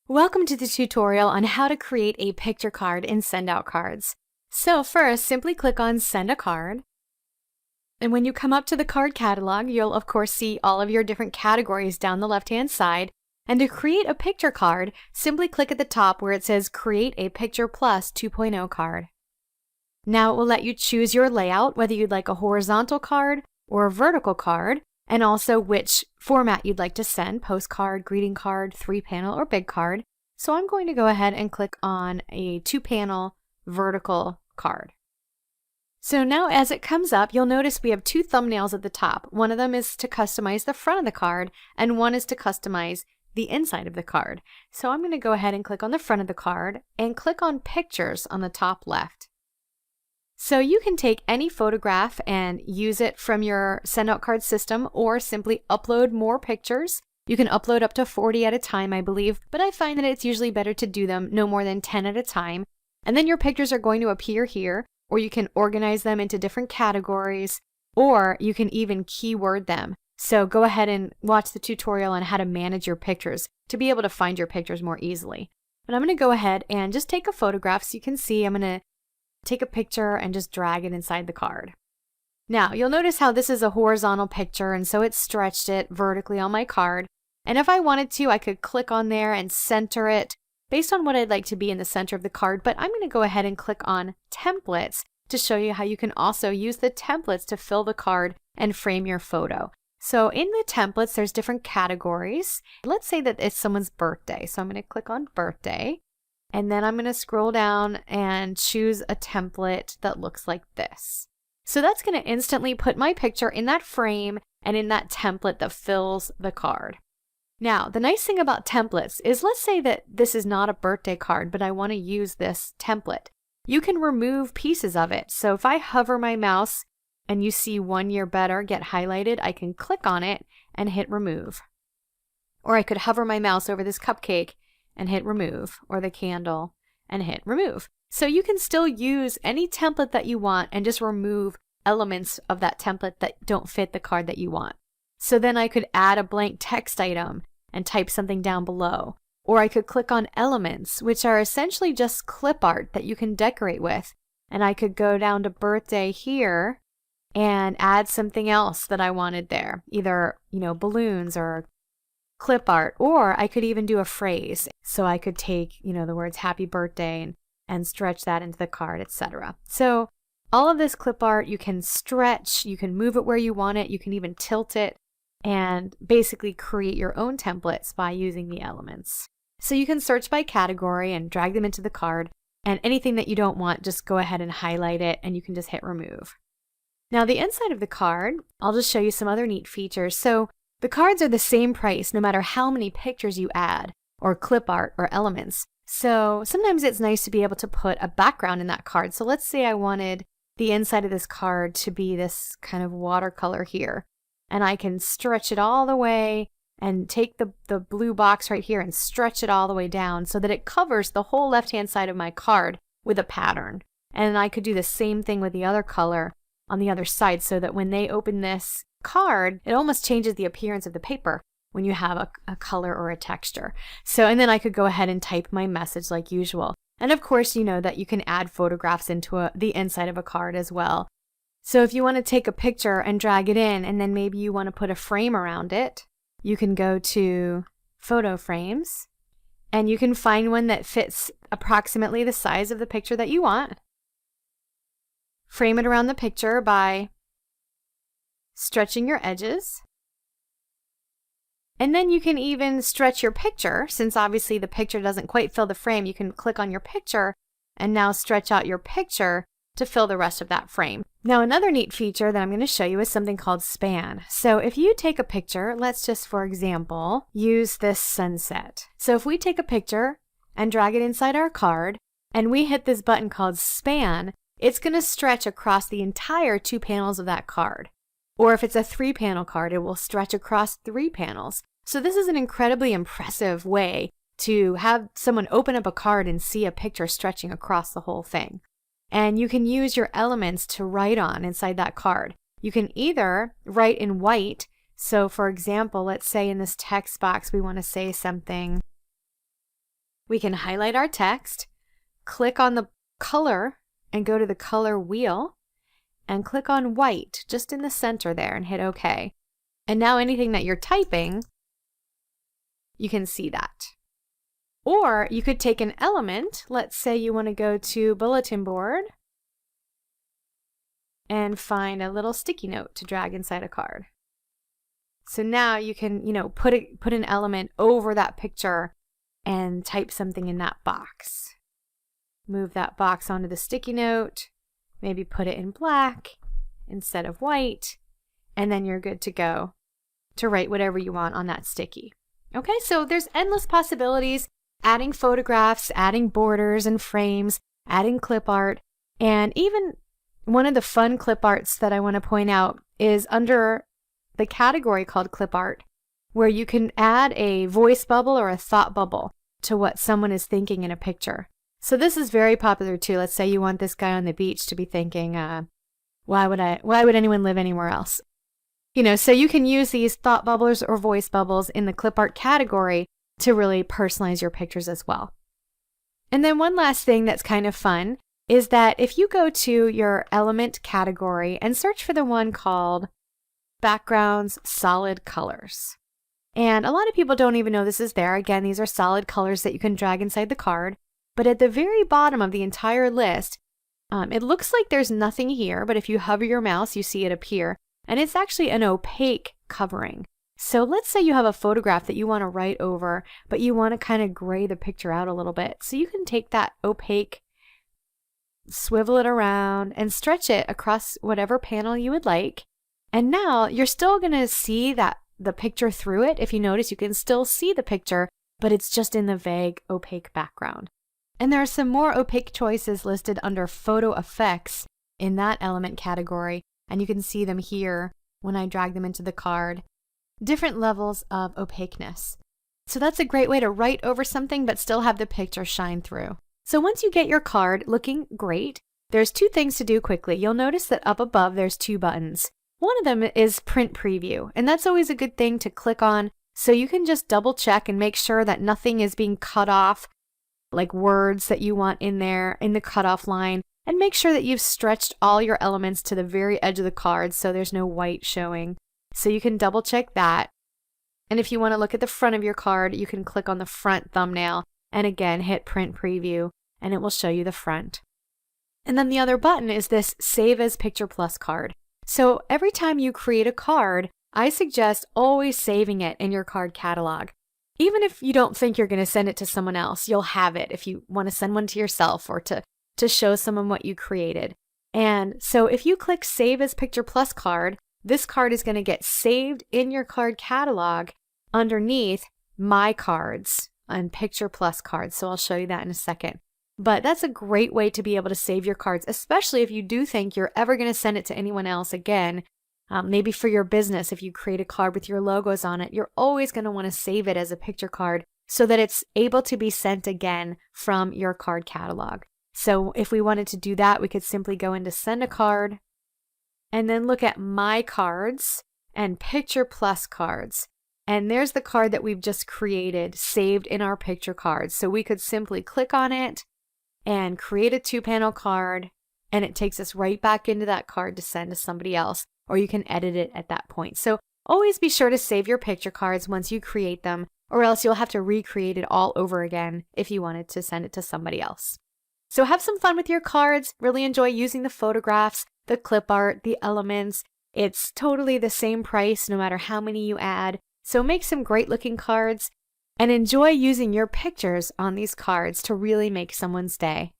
Welcome to the tutorial on how to create a picture card in Send Out Cards. So first, simply click on Send a Card. And when you come up to the card catalog, you'll of course see all of your different categories down the left-hand side. And to create a picture card, simply click at the top where it says Create a Picture Plus 2.0 card. Now it will let you choose your layout, whether you'd like a horizontal card or a vertical card, and also which format you'd like to send, postcard, greeting card, 3-panel, or big card. So I'm going to go ahead and click on a 2-panel vertical card. So now as it comes up, you'll notice we have two thumbnails at the top. One of them is to customize the front of the card, and one is to customize the inside of the card. So I'm going to go ahead and click on the front of the card and click on Pictures on the top left. So you can take any photograph and use it from your Send Out Card system, or simply upload more pictures. You can upload up to 40 at a time, I believe, but I find that it's usually better to do them no more than 10 at a time. And then your pictures are going to appear here, or you can organize them into different categories, or you can even keyword them. So go ahead and watch the tutorial on how to manage your pictures to be able to find your pictures more easily. But I'm going to go ahead and just take a photograph. So you can see I'm going to take a picture and just drag it inside the card. Now you'll notice how this is a horizontal picture, and so it's stretched it vertically on my card. And if I wanted to, I could click on there and center it based on what I'd like to be in the center of the card. But I'm going to go ahead and click on Templates to show you how you can also use the templates to fill the card and frame your photo. So in the templates, there's different categories. Let's say that it's someone's birthday. So I'm going to click on birthday. And then I'm going to scroll down and choose a template that looks like this. So that's going to instantly put my picture in that frame and in that template that fills the card. Now, the nice thing about templates is, let's say that this is not a birthday card, but I want to use this template. You can remove pieces of it. So if I hover my mouse and you see 1 Year Better get highlighted, I can click on it and hit remove. Or I could hover my mouse over this cupcake and hit remove, or the candle and hit remove. So you can still use any template that you want and just remove elements of that template that don't fit the card that you want. So then I could add a blank text item and type something down below. Or I could click on elements, which are essentially just clip art that you can decorate with. And I could go down to birthday here and add something else that I wanted there. Either, balloons or clip art, or I could even do a phrase. So I could take, the words happy birthday and stretch that into the card, etc. So all of this clip art you can stretch, you can move it where you want it, you can even tilt it, and basically create your own templates by using the elements. So you can search by category and drag them into the card, and anything that you don't want, just go ahead and highlight it and you can just hit remove. Now the inside of the card, I'll just show you some other neat features. So the cards are the same price no matter how many pictures you add, or clip art, or elements. So sometimes it's nice to be able to put a background in that card. So let's say I wanted the inside of this card to be this kind of watercolor here. And I can stretch it all the way and take the blue box right here and stretch it all the way down so that it covers the whole left-hand side of my card with a pattern. And I could do the same thing with the other color on the other side, so that when they open this card, it almost changes the appearance of the paper when you have a color or a texture. So, and then I could go ahead and type my message like usual. And of course, you know that you can add photographs into the inside of a card as well. So if you want to take a picture and drag it in, and then maybe you want to put a frame around it, you can go to Photo Frames, and you can find one that fits approximately the size of the picture that you want. Frame it around the picture by stretching your edges. And then you can even stretch your picture. Since obviously the picture doesn't quite fill the frame, you can click on your picture and now stretch out your picture to fill the rest of that frame. Now another neat feature that I'm going to show you is something called span. So if you take a picture, let's just for example use this sunset. So if we take a picture and drag it inside our card and we hit this button called span, it's going to stretch across the entire 2 panels of that card. Or if it's a 3-panel card, it will stretch across 3 panels. So this is an incredibly impressive way to have someone open up a card and see a picture stretching across the whole thing. And you can use your elements to write on inside that card. You can either write in white. So for example, let's say in this text box we want to say something we can highlight our text, click on the color and go to the color wheel and click on white just in the center there and hit OK. And now anything that you're typing, you can see that. Or you could take an element, let's say you want to go to bulletin board and find a little sticky note to drag inside a card. So now you can, put an element over that picture and type something in that box. Move that box onto the sticky note, maybe put it in black instead of white, and then you're good to go to write whatever you want on that sticky. Okay, so there's endless possibilities, adding photographs, adding borders and frames, adding clip art, and even one of the fun clip arts that I want to point out is under the category called clip art, where you can add a voice bubble or a thought bubble to what someone is thinking in a picture. So this is very popular too. Let's say you want this guy on the beach to be thinking, why would anyone live anywhere else? So you can use these thought bubbles or voice bubbles in the clip art category to really personalize your pictures as well. And then one last thing that's kind of fun is that if you go to your element category and search for the one called backgrounds, solid colors. And a lot of people don't even know this is there. Again, these are solid colors that you can drag inside the card. But at the very bottom of the entire list, it looks like there's nothing here, but if you hover your mouse, you see it appear. And it's actually an opaque covering. So let's say you have a photograph that you want to write over, but you want to kind of gray the picture out a little bit. So you can take that opaque, swivel it around, and stretch it across whatever panel you would like. And now you're still going to see the picture through it. If you notice, you can still see the picture, but it's just in the vague, opaque background. And there are some more opaque choices listed under photo effects in that element category, and you can see them here when I drag them into the card. Different levels of opaqueness. So that's a great way to write over something but still have the picture shine through. So once you get your card looking great, there's two things to do quickly. You'll notice that up above there's two buttons. One of them is print preview, and that's always a good thing to click on so you can just double check and make sure that nothing is being cut off, like words that you want in there in the cutoff line, and make sure that you've stretched all your elements to the very edge of the card so there's no white showing. So you can double check that. And if you want to look at the front of your card, you can click on the front thumbnail and again hit print preview and it will show you the front. And then the other button is this Save as Picture Plus card. So every time you create a card, I suggest always saving it in your card catalog. Even if you don't think you're going to send it to someone else, you'll have it if you want to send one to yourself or to show someone what you created. And so if you click Save as Picture Plus card, this card is going to get saved in your card catalog underneath My Cards and Picture Plus cards. So I'll show you that in a second. But that's a great way to be able to save your cards, especially if you do think you're ever going to send it to anyone else again. Maybe for your business, if you create a card with your logos on it, you're always going to want to save it as a picture card so that it's able to be sent again from your card catalog. So if we wanted to do that, we could simply go into Send a Card and then look at My Cards and Picture Plus cards. And there's the card that we've just created, saved in our picture cards. So we could simply click on it and create a 2-panel card, and it takes us right back into that card to send to somebody else, or you can edit it at that point. So always be sure to save your picture cards once you create them, or else you'll have to recreate it all over again if you wanted to send it to somebody else. So have some fun with your cards, really enjoy using the photographs, the clip art, the elements. It's totally the same price no matter how many you add. So make some great looking cards and enjoy using your pictures on these cards to really make someone's day.